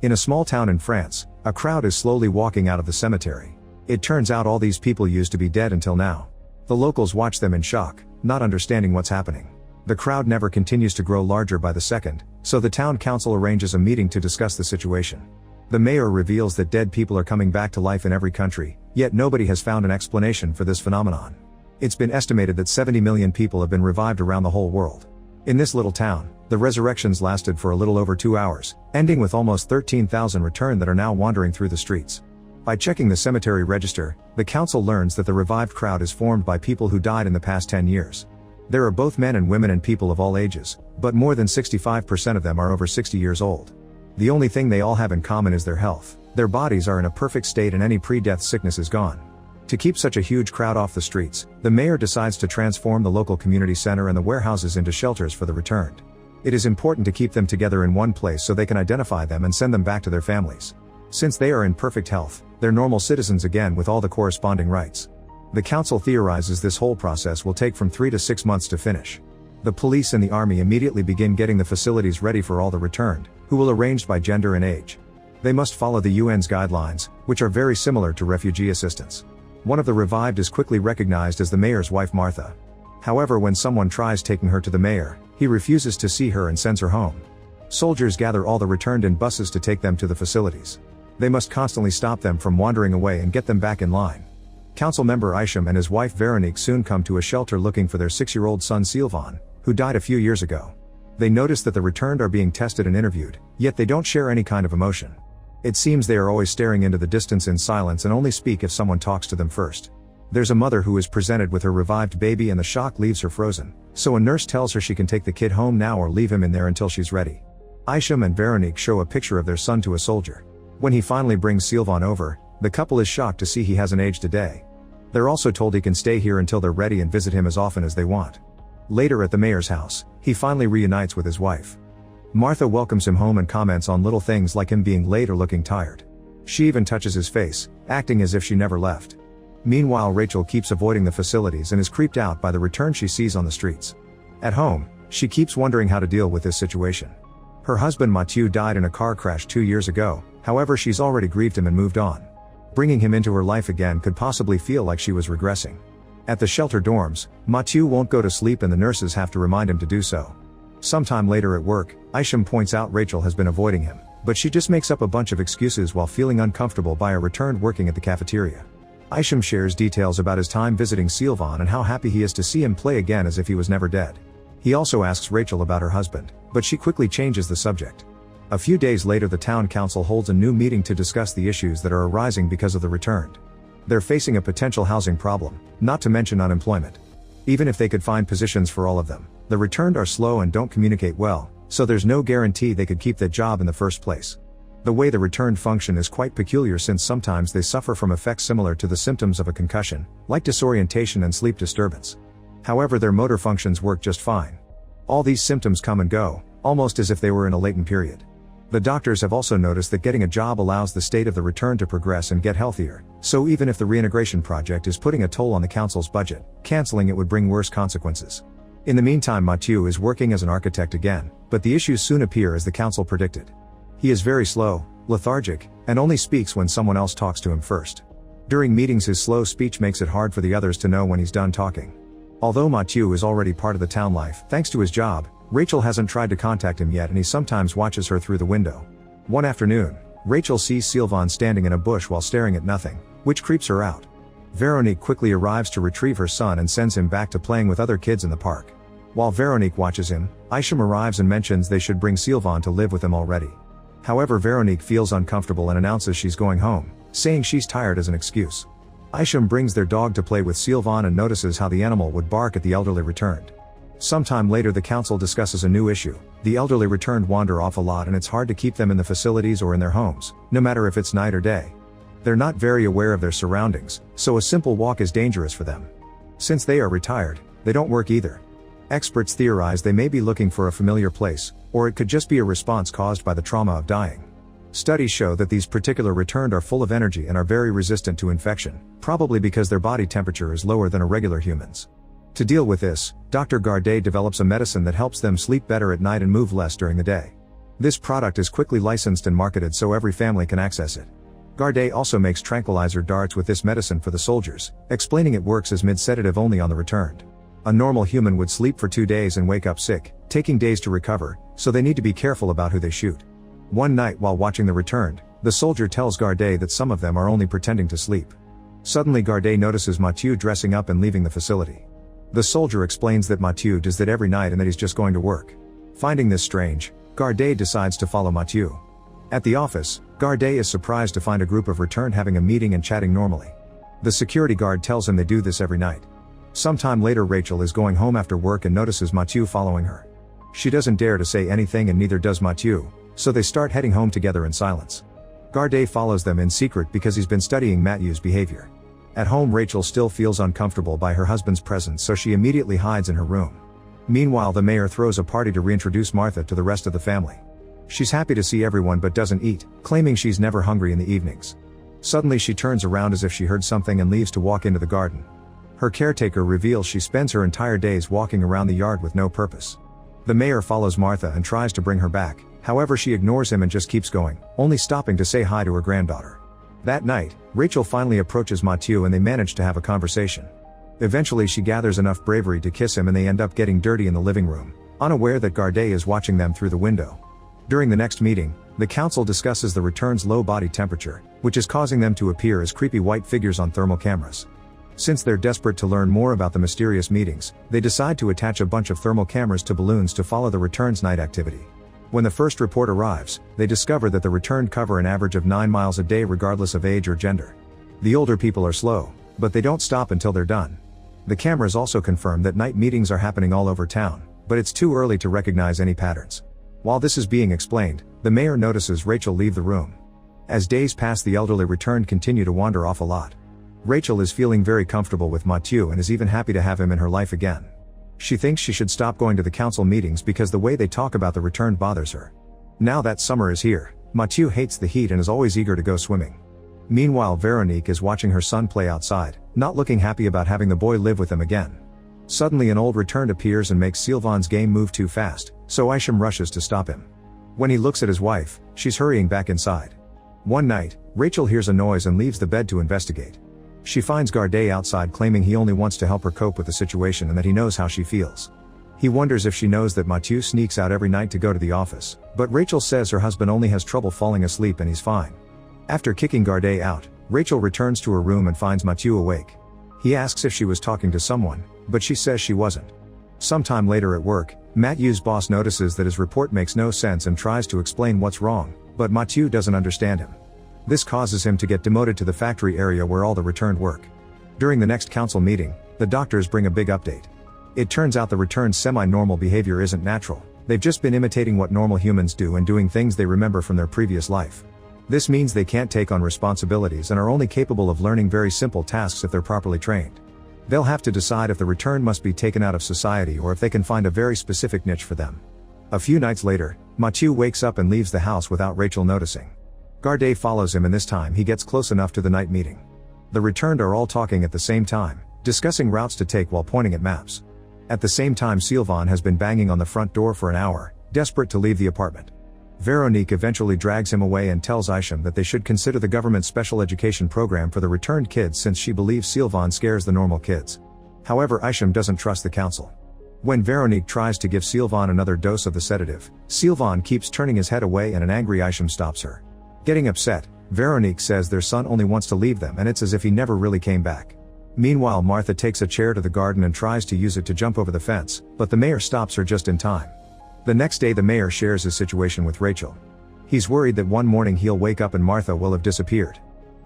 In a small town in France, a crowd is slowly walking out of the cemetery. It turns out all these people used to be dead until now. The locals watch them in shock, not understanding what's happening. The crowd never continues to grow larger by the second, so the town council arranges a meeting to discuss the situation. The mayor reveals that dead people are coming back to life in every country, yet nobody has found an explanation for this phenomenon. It's been estimated that 70 million people have been revived around the whole world. In this little town, the resurrections lasted for a little over 2 hours, ending with almost 13,000 returned that are now wandering through the streets. By checking the cemetery register, the council learns that the revived crowd is formed by people who died in the past 10 years. There are both men and women and people of all ages, but more than 65% of them are over 60 years old. The only thing they all have in common is their health. Their bodies are in a perfect state and any pre-death sickness is gone. To keep such a huge crowd off the streets, the mayor decides to transform the local community center and the warehouses into shelters for the returned. It is important to keep them together in one place so they can identify them and send them back to their families. Since they are in perfect health, they're normal citizens again with all the corresponding rights. The council theorizes this whole process will take from 3 to 6 months to finish. The police and the army immediately begin getting the facilities ready for all the returned, who will arranged by gender and age. They must follow the UN's guidelines, which are very similar to refugee assistance. One of the revived is quickly recognized as the mayor's wife Martha. However, when someone tries taking her to the mayor, he refuses to see her and sends her home. Soldiers gather all the returned in buses to take them to the facilities. They must constantly stop them from wandering away and get them back in line. Council member Isham and his wife Veronique soon come to a shelter looking for their 6-year-old son Sylvain, who died a few years ago. They notice that the returned are being tested and interviewed, yet they don't share any kind of emotion. It seems they are always staring into the distance in silence and only speak if someone talks to them first. There's a mother who is presented with her revived baby and the shock leaves her frozen, so a nurse tells her she can take the kid home now or leave him in there until she's ready. Isham and Veronique show a picture of their son to a soldier. When he finally brings Sylvain over, the couple is shocked to see he hasn't aged a day. They're also told he can stay here until they're ready and visit him as often as they want. Later at the mayor's house, he finally reunites with his wife. Martha welcomes him home and comments on little things like him being late or looking tired. She even touches his face, acting as if she never left. Meanwhile, Rachel keeps avoiding the facilities and is creeped out by the return she sees on the streets. At home, she keeps wondering how to deal with this situation. Her husband Mathieu died in a car crash 2 years ago, however she's already grieved him and moved on. Bringing him into her life again could possibly feel like she was regressing. At the shelter dorms, Mathieu won't go to sleep and the nurses have to remind him to do so. Sometime later at work, Isham points out Rachel has been avoiding him, but she just makes up a bunch of excuses while feeling uncomfortable by a returned working at the cafeteria. Isham shares details about his time visiting Sylvain and how happy he is to see him play again as if he was never dead. He also asks Rachel about her husband, but she quickly changes the subject. A few days later, the town council holds a new meeting to discuss the issues that are arising because of the returned. They're facing a potential housing problem, not to mention unemployment. Even if they could find positions for all of them, the returned are slow and don't communicate well, so there's no guarantee they could keep that job in the first place. The way the returned function is quite peculiar since sometimes they suffer from effects similar to the symptoms of a concussion, like disorientation and sleep disturbance. However, their motor functions work just fine. All these symptoms come and go, almost as if they were in a latent period. The doctors have also noticed that getting a job allows the state of the returned to progress and get healthier, so even if the reintegration project is putting a toll on the council's budget, canceling it would bring worse consequences. In the meantime, Mathieu is working as an architect again, but the issues soon appear as the council predicted. He is very slow, lethargic, and only speaks when someone else talks to him first. During meetings, his slow speech makes it hard for the others to know when he's done talking. Although Mathieu is already part of the town life, thanks to his job, Rachel hasn't tried to contact him yet and he sometimes watches her through the window. One afternoon, Rachel sees Sylvain standing in a bush while staring at nothing, which creeps her out. Veronique quickly arrives to retrieve her son and sends him back to playing with other kids in the park. While Veronique watches him, Isham arrives and mentions they should bring Sylvain to live with them already. However, Veronique feels uncomfortable and announces she's going home, saying she's tired as an excuse. Isham brings their dog to play with Sylvain and notices how the animal would bark at the elderly returned. Sometime later, the council discusses a new issue. The elderly returned wander off a lot and it's hard to keep them in the facilities or in their homes, no matter if it's night or day. They're not very aware of their surroundings, so a simple walk is dangerous for them. Since they are retired, they don't work either. Experts theorize they may be looking for a familiar place, or it could just be a response caused by the trauma of dying. Studies show that these particular returned are full of energy and are very resistant to infection, probably because their body temperature is lower than a regular human's. To deal with this, Dr. Gardet develops a medicine that helps them sleep better at night and move less during the day. This product is quickly licensed and marketed so every family can access it. Gardet also makes tranquilizer darts with this medicine for the soldiers, explaining it works as mid-sedative only on the returned. A normal human would sleep for 2 days and wake up sick, taking days to recover, so they need to be careful about who they shoot. One night while watching the returned, the soldier tells Gardet that some of them are only pretending to sleep. Suddenly Gardet notices Mathieu dressing up and leaving the facility. The soldier explains that Mathieu does that every night and that he's just going to work. Finding this strange, Gardet decides to follow Mathieu. At the office, Gardet is surprised to find a group of returned having a meeting and chatting normally. The security guard tells him they do this every night. Sometime later Rachel is going home after work and notices Mathieu following her. She doesn't dare to say anything and neither does Mathieu, so they start heading home together in silence. Gardet follows them in secret because he's been studying Mathieu's behavior. At home Rachel still feels uncomfortable by her husband's presence so she immediately hides in her room. Meanwhile the mayor throws a party to reintroduce Martha to the rest of the family. She's happy to see everyone but doesn't eat, claiming she's never hungry in the evenings. Suddenly she turns around as if she heard something and leaves to walk into the garden. Her caretaker reveals she spends her entire days walking around the yard with no purpose. The mayor follows Martha and tries to bring her back, however she ignores him and just keeps going, only stopping to say hi to her granddaughter. That night, Rachel finally approaches Mathieu and they manage to have a conversation. Eventually she gathers enough bravery to kiss him and they end up getting dirty in the living room, unaware that Gardet is watching them through the window. During the next meeting, the council discusses the return's low body temperature, which is causing them to appear as creepy white figures on thermal cameras. Since they're desperate to learn more about the mysterious meetings, they decide to attach a bunch of thermal cameras to balloons to follow the return's night activity. When the first report arrives, they discover that the returned cover an average of 9 miles a day regardless of age or gender. The older people are slow, but they don't stop until they're done. The cameras also confirm that night meetings are happening all over town, but it's too early to recognize any patterns. While this is being explained, the mayor notices Rachel leave the room. As days pass the elderly returned continue to wander off a lot. Rachel is feeling very comfortable with Mathieu and is even happy to have him in her life again. She thinks she should stop going to the council meetings because the way they talk about the returned bothers her. Now that summer is here, Mathieu hates the heat and is always eager to go swimming. Meanwhile Veronique is watching her son play outside, not looking happy about having the boy live with them again. Suddenly an old returned appears and makes Sylvain's game move too fast, so Isham rushes to stop him. When he looks at his wife, she's hurrying back inside. One night, Rachel hears a noise and leaves the bed to investigate. She finds Gardet outside claiming he only wants to help her cope with the situation and that he knows how she feels. He wonders if she knows that Mathieu sneaks out every night to go to the office, but Rachel says her husband only has trouble falling asleep and he's fine. After kicking Gardet out, Rachel returns to her room and finds Mathieu awake. He asks if she was talking to someone, but she says she wasn't. Sometime later at work, Mathieu's boss notices that his report makes no sense and tries to explain what's wrong, but Mathieu doesn't understand him. This causes him to get demoted to the factory area where all the returned work. During the next council meeting, the doctors bring a big update. It turns out the returned semi-normal behavior isn't natural, they've just been imitating what normal humans do and doing things they remember from their previous life. This means they can't take on responsibilities and are only capable of learning very simple tasks if they're properly trained. They'll have to decide if the returned must be taken out of society or if they can find a very specific niche for them. A few nights later, Mathieu wakes up and leaves the house without Rachel noticing. Gardet follows him and this time he gets close enough to the night meeting. The returned are all talking at the same time, discussing routes to take while pointing at maps. At the same time Sylvain has been banging on the front door for an hour, desperate to leave the apartment. Veronique eventually drags him away and tells Isham that they should consider the government's special education program for the returned kids since she believes Sylvain scares the normal kids. However, Isham doesn't trust the council. When Veronique tries to give Sylvain another dose of the sedative, Sylvain keeps turning his head away and an angry Isham stops her. Getting upset, Veronique says their son only wants to leave them and it's as if he never really came back. Meanwhile Martha takes a chair to the garden and tries to use it to jump over the fence, but the mayor stops her just in time. The next day the mayor shares his situation with Rachel. He's worried that one morning he'll wake up and Martha will have disappeared.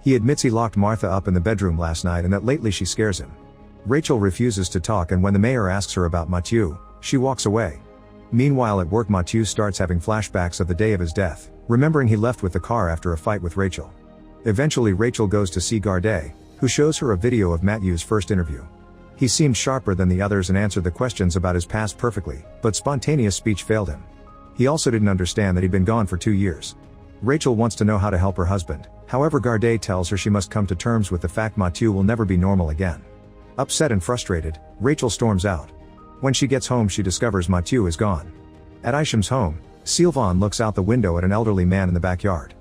He admits he locked Martha up in the bedroom last night and that lately she scares him. Rachel refuses to talk and when the mayor asks her about Mathieu, she walks away. Meanwhile at work Mathieu starts having flashbacks of the day of his death, remembering he left with the car after a fight with Rachel. Eventually Rachel goes to see Gardet, who shows her a video of Mathieu's first interview. He seemed sharper than the others and answered the questions about his past perfectly, but spontaneous speech failed him. He also didn't understand that he'd been gone for 2 years. Rachel wants to know how to help her husband, however Gardet tells her she must come to terms with the fact Mathieu will never be normal again. Upset and frustrated, Rachel storms out. When she gets home she discovers Mathieu is gone. At Isham's home, Sylvain looks out the window at an elderly man in the backyard.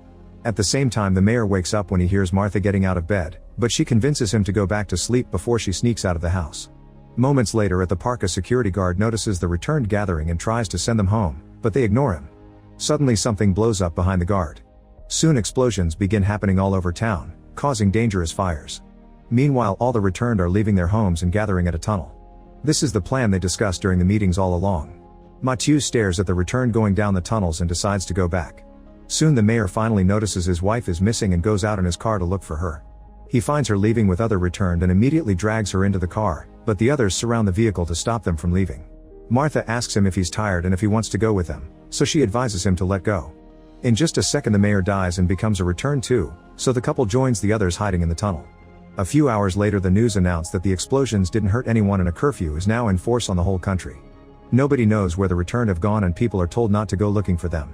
At the same time, the mayor wakes up when he hears Martha getting out of bed, but she convinces him to go back to sleep before she sneaks out of the house. Moments later at the park, a security guard notices the returned gathering and tries to send them home, but they ignore him. Suddenly something blows up behind the guard. Soon explosions begin happening all over town, causing dangerous fires. Meanwhile, all the returned are leaving their homes and gathering at a tunnel. This is the plan they discussed during the meetings all along. Mathieu stares at the returned going down the tunnels and decides to go back. Soon the mayor finally notices his wife is missing and goes out in his car to look for her. He finds her leaving with other returned and immediately drags her into the car, but the others surround the vehicle to stop them from leaving. Martha asks him if he's tired and if he wants to go with them, so she advises him to let go. In just a second the mayor dies and becomes a return too, so the couple joins the others hiding in the tunnel. A few hours later the news announced that the explosions didn't hurt anyone and a curfew is now in force on the whole country. Nobody knows where the returned have gone and people are told not to go looking for them.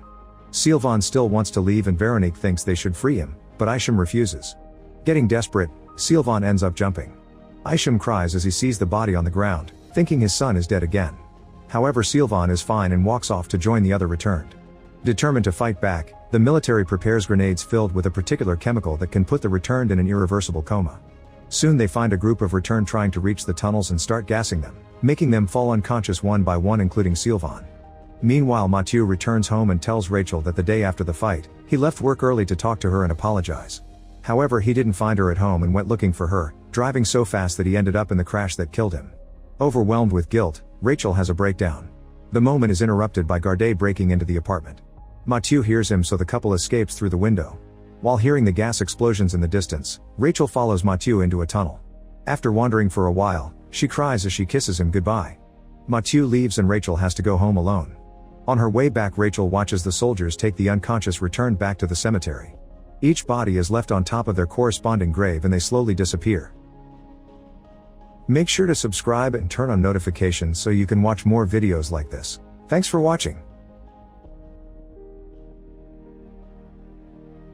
Sylvain still wants to leave and Veronique thinks they should free him, but Isham refuses. Getting desperate, Sylvain ends up jumping. Isham cries as he sees the body on the ground, thinking his son is dead again. However, Sylvain is fine and walks off to join the other returned. Determined to fight back, the military prepares grenades filled with a particular chemical that can put the returned in an irreversible coma. Soon they find a group of returned trying to reach the tunnels and start gassing them, making them fall unconscious one by one, including Sylvain. Meanwhile, Mathieu returns home and tells Rachel that the day after the fight, he left work early to talk to her and apologize. However, he didn't find her at home and went looking for her, driving so fast that he ended up in the crash that killed him. Overwhelmed with guilt, Rachel has a breakdown. The moment is interrupted by Gardet breaking into the apartment. Mathieu hears him, so the couple escapes through the window. While hearing the gas explosions in the distance, Rachel follows Mathieu into a tunnel. After wandering for a while, she cries as she kisses him goodbye. Mathieu leaves and Rachel has to go home alone. On her way back, Rachel watches the soldiers take the unconscious returned back to the cemetery. Each body is left on top of their corresponding grave and they slowly disappear. Make sure to subscribe and turn on notifications so you can watch more videos like this. Thanks for watching.